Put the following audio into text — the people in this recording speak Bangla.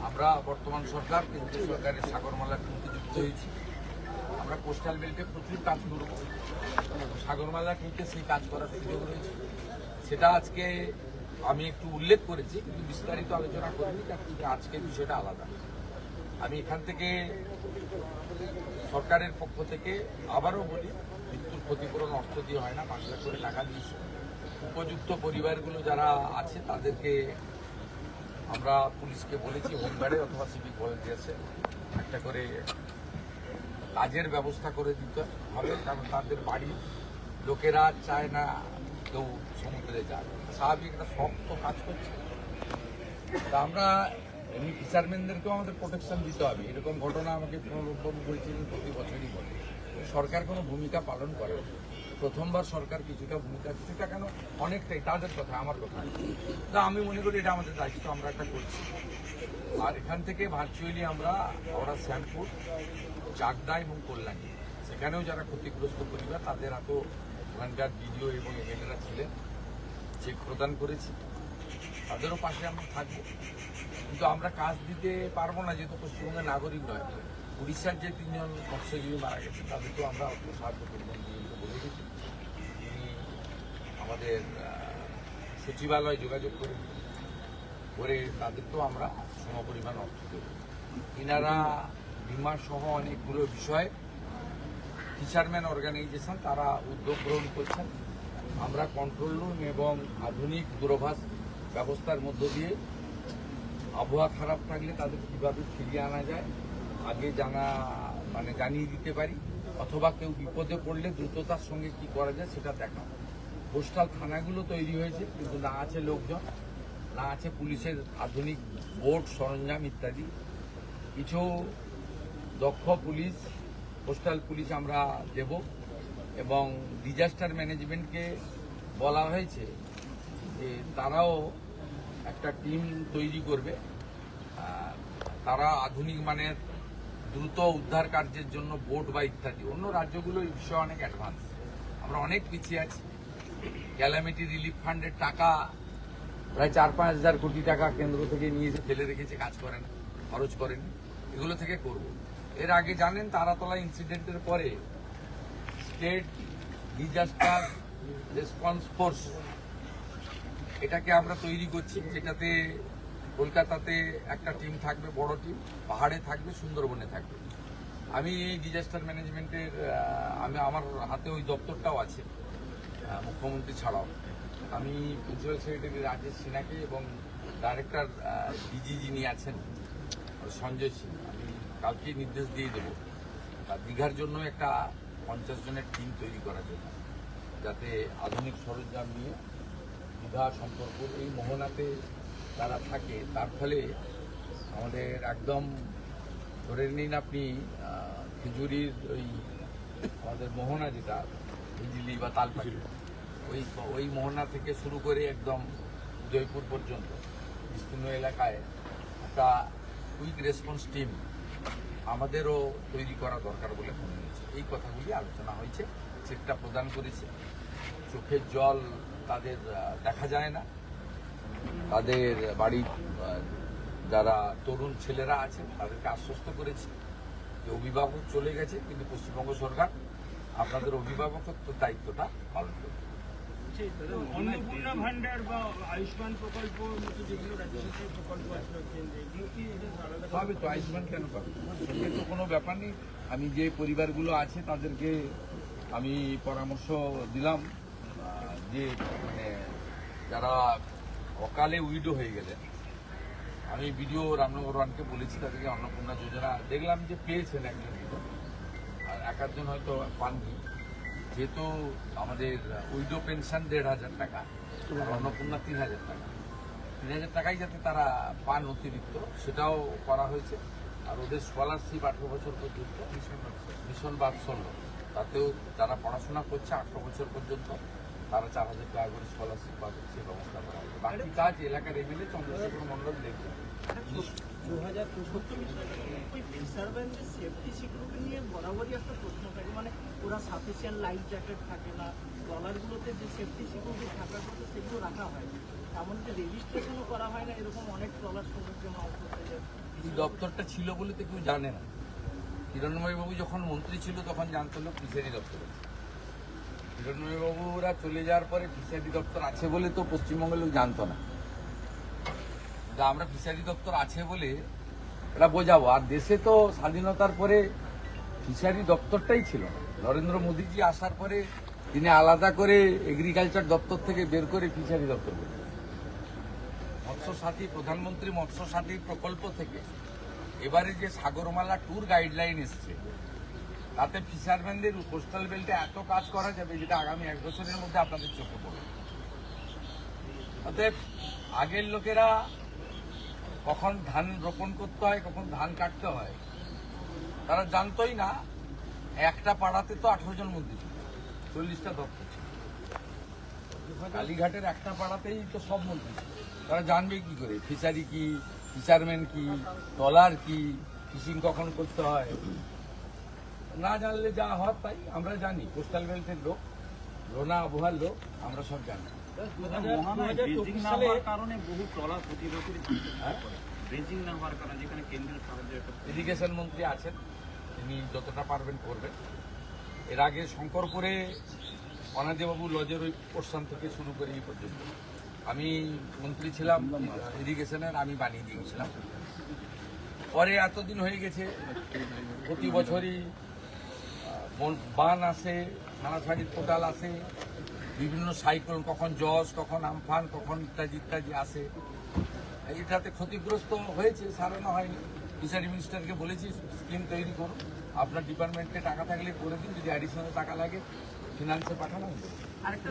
আমরা বর্তমান সরকার কেন্দ্রীয় সরকারের সাগরমালার কিন্তু যুক্ত হয়েছি। আমরা কোস্টাল বেল্টে প্রচুর কাজ করব, সাগরমালা কিন্তু সেই কাজ করার সুযোগ রয়েছে। সেটা আজকে আমি একটু উল্লেখ করেছি, কিন্তু বিস্তারিত আলোচনা করিনি, কারণ আজকের বিষয়টা আলাদা। আমি এখান থেকে সরকারের পক্ষ থেকে আবারও বলি, মৃত্যুর ক্ষতিপূরণ অর্থ দিয়ে হয় না, 5 লাখ করে টাকা দিয়েছে। উপযুক্ত পরিবারগুলো যারা আছে তাদেরকে আমরা পুলিশকে বলেছি হোমগার্ডে অথবা সিভিক ভলেন্টিয়ার্সে একটা করে কাজের ব্যবস্থা করে দিতে হবে, কারণ তাদের বাড়ির লোকেরা চায় না কেউ সমুদ্রে যাক। স্বাভাবিক একটা শক্ত কাজ করছে, তা আমরা এমনি ফিশারম্যানদেরকেও আমাদের প্রোটেকশন দিতে হবে। এরকম ঘটনা আমাকে পুনরুদ্ধার করেছিলেন, প্রতি বছরই বলে সরকার কোনো ভূমিকা পালন করে না। প্রথমবার সরকার কিছুটা কেন অনেকটাই, তাদের কথা আমার কথা না। আমি মনে করি এটা আমাদের দায়িত্ব, আমরা একটা করছি। আর এখান থেকে ভার্চুয়ালি আমরা শ্যামপুর, চাকদা এবং কল্যাণী, সেখানেও যারা ক্ষতিগ্রস্ত পরিবার তাদের এত ওখানকার ভিডিও এবং এমএলএরা ছিলেন, চেক প্রদান করেছি, তাদেরও পাশে আমরা থাকবো। কিন্তু আমরা কাজ দিতে পারবো না, যেহেতু পশ্চিমবঙ্গের নাগরিক নয়। উড়িষ্যার যে 3 জন মৎস্যজীবী মারা গেছে তাদেরকেও আমরা অর্থ সাহায্য করবেন দিয়ে বলে দিচ্ছি। তিনি আমাদের সচিবালয় যোগাযোগ করে তাদেরকেও আমরা সমপরিমাণ অর্থ দেব। ইনারা বিমা সহ অনেকগুলো বিষয়ে ফিশারম্যান অর্গানাইজেশন তারা উদ্যোগ গ্রহণ করছেন। আমরা কন্ট্রোল রুম এবং আধুনিক দূরভাষ ব্যবস্থার মধ্য দিয়ে আবহাওয়া খারাপ থাকলে তাদের কীভাবে ফিরিয়ে আনা যায় আগে জানিয়ে দিতে পারি, অথবা কেউ বিপদে পড়লে দ্রুততার সঙ্গে কি করা যায় সেটা দেখা। কোস্টাল থানাগুলো তৈরি হয়েছে, কিন্তু না আছে লোকজন, না আছে পুলিশের আধুনিক বোট সরঞ্জাম ইত্যাদি। কিছু দক্ষ পুলিশ, কোস্টাল পুলিশ আমরা দেব, এবং ডিজাস্টার ম্যানেজমেন্টকে বলা হয়েছে যে তারাও একটা টিম তৈরি করবে। তারা আধুনিক মানের দ্রুত উদ্ধার কার্যের জন্য বোট বা ইত্যাদি। অন্য রাজ্যগুলো এই বিষয়ে অনেক অ্যাডভান্স, আমরা অনেক পিছিয়ে আছি। ক্যালামিটি রিলিফ ফান্ডের টাকা প্রায় 4-5 হাজার কোটি টাকা কেন্দ্র থেকে নিয়ে এসে ফেলে রেখেছে, কাজ করে না, খরচ করেনি। এগুলো থেকে করব। এর আগে জানেন তারাতলা ইনসিডেন্টের পরে স্টেট ডিজাস্টার রেসপন্স ফোর্স এটাকে আমরা তৈরি করছি, যেটাতে কলকাতাতে একটা টিম থাকবে, বড় টিম, পাহাড়ে থাকবে, সুন্দরবনে থাকবে। আমি এই ডিজাস্টার ম্যানেজমেন্টের আমার হাতে ওই দপ্তরটাও আছে, মুখ্যমন্ত্রী ছাড়াও। আমি প্রিন্সিপাল সেক্রেটারি রাজেশ সিনহাকে এবং ডাইরেক্টর ডিজি যিনি আছেন সঞ্জয় সিং, আমি কালকে নির্দেশ দিয়ে দেবো দীঘার জন্য একটা 50 জনের টিম তৈরি করার জন্য, যাতে আধুনিক সরঞ্জাম নিয়ে দীঘা সম্পর্ক এই মোহনাতে তারা থাকে। তার ফলে আমাদের একদম ধরে নিন আপনি খেজুরির ওই আমাদের মোহনা যেটা হিজলি বা তালপাটি, ওই মোহনা থেকে শুরু করে একদম জয়পুর পর্যন্ত বিস্তীর্ণ এলাকায় একটা কুইক রেসপন্স টিম আমাদেরও তৈরি করা দরকার বলে মনে হয়েছে। এই কথাগুলি আলোচনা হয়েছে, চেকটা প্রদান করেছে। চোখের জল তাদের দেখা যায় না, তাদের বাড়ির যারা তরুণ ছেলেরা আছে তাদেরকে আশ্বস্ত করেছি যে অভিভাবক চলে গেছে, কিন্তু পশ্চিমবঙ্গ সরকার আপনাদের অভিভাবকত্ব দায়িত্বটা পালন করবে। অন্নপূর্ণা ভান্ডার বা আয়ুষ্মান প্রকল্প মতো যেগুলো রাজ্য সরকারের প্রকল্প আছে কেন্দ্রে, এগুলো কি পাবে তো? আয়ুষ্মান কেন পাবে? সঙ্গে তো কোনো ব্যাপার নেই। আমি যে পরিবারগুলো আছে তাদেরকে আমি পরামর্শ দিলাম যে যারা অকালে উইডো হয়ে গেলে, আমি বিডিও রামনগর ওয়ানকে বলেছি তাদেরকে অন্নপূর্ণা যোজনা দেখলাম যে পেয়েছেন একজন, আর একজন হয়তো পাননি। যেহেতু আমাদের উইডো পেনশন 1,500 টাকা আর অন্নপূর্ণা 3,000 টাকা, 3,000 টাকাই যাতে তারা পান অতিরিক্ত, সেটাও করা হয়েছে। আর ওদের স্কলারশিপ 18 বছর পর্যন্ত মিশন বাৎসল্য, তাতেও যারা পড়াশোনা করছে 18 বছর পর্যন্ত তারা 4,000 টাকা করে স্কলারশিপ পাবে, সে ব্যবস্থা করা হবে। বাকি কাজ এলাকার এমএলএ চন্দ্রশেখর মন্ডল দেখবে। 2064 ফিশারম্যানদের সেফটি সিকিউরিটি নিয়ে বরাবরই একটা প্রশ্ন থাকে, মানে ওরা সাফিসিয়েন্ট লাইফ জ্যাকেট থাকে না, ট্রলারগুলোতে যে সেফটি সিকিউরিটি থাকার কথা সেগুলো রাখা হয় না, এমনকি রেজিস্ট্রেশনও করা হয় না। এরকম অনেক ট্রলার সমুদ্রে মাছ ধরতে যায়, এই দপ্তরটা ছিল বলে তো কেউ জানে না। হিরণ্ময়বাবু যখন মন্ত্রী ছিল তখন জানতো না ফিশারি দপ্তর আছে। হিরণ্ময়বাবুরা চলে যাওয়ার পরে ফিশারি দপ্তর আছে বলে তো পশ্চিমবঙ্গের লোক জানতো না। তা আমরা ফিশারি দপ্তর আছে বলে এটা বোঝাবো। আর দেশে তো স্বাধীনতার পরে ফিশারি দপ্তরটাই ছিল না। নরেন্দ্র মোদীজি আসার পরে তিনি আলাদা করে এগ্রিকালচার দপ্তর থেকে বের করে ফিশারি দপ্তর করেছেন। মৎস্য সাথী, প্রধানমন্ত্রী মৎস্য সাথী প্রকল্প থেকে এবারে যে সাগরমালা ট্যুর গাইডলাইন এসছে, তাতে ফিশারম্যানদের কোস্টাল বেল্টে এত কাজ করা যাবে যেটা আগামী 1 বছরের মধ্যে আপনাদের চোখে পড়বে। অতএব আগের লোকেরা কখন ধান রোপণ করতে হয়, কখন ধান কাটতে হয়, তারা জানতোই না। একটা পাড়াতে তো 18 জন মন্ত্রী ছিল, 40টা দপ্তর ছিল। কালীঘাটের একটা পাড়াতেই তো সব মন্ত্রী ছিল। তারা জানবে কি করে ফিশারি কি, ফিশারম্যান কি, ট্রলার কি, ফিশিং কখন করতে হয়? না জানলে যা হয় তাই। আমরা জানি, কোস্টাল বেল্টের লোক, লোনা আবহাওয়ার লোক, আমরা সব জানি। মহানয় বেজিং না হওয়ার কারণে বহু ট্রলার প্রতি বছরই হ্যাঁ? বেজিং না হওয়ার কারণে যেখানে কেন্দ্রীয় সাহায্য ইরিগেশন মন্ত্রী আছেন, তিনি যতটা পারবেন করবেন। এর আগে শঙ্করপুরে অনাদিবাবু লজের ওই পোর্শন থেকে শুরু করে এই পর্যন্ত আমি মন্ত্রী ছিলাম ইরিগেশনের, আমি বানিয়ে দিয়েছিলাম। পরে এতদিন হয়ে গেছে, প্রতি বছরই বান আসে, থানাছাড়ির পোর্টাল আসে, বিভিন্ন সাইক্লোন, কখন জজ, কখন আমফান, কখন ইত্যাদি ইত্যাদি আসে। এটাতে ক্ষতিগ্রস্ত হয়েছে, সারানো হয়নি। ফিশারি মিনিস্টারকে বলেছি স্কিম তৈরি করুন, আপনার ডিপার্টমেন্টে টাকা থাকলে করে দিন, যদি অ্যাডিশনাল টাকা লাগে ফিনান্সে পাঠানো। আরেকটা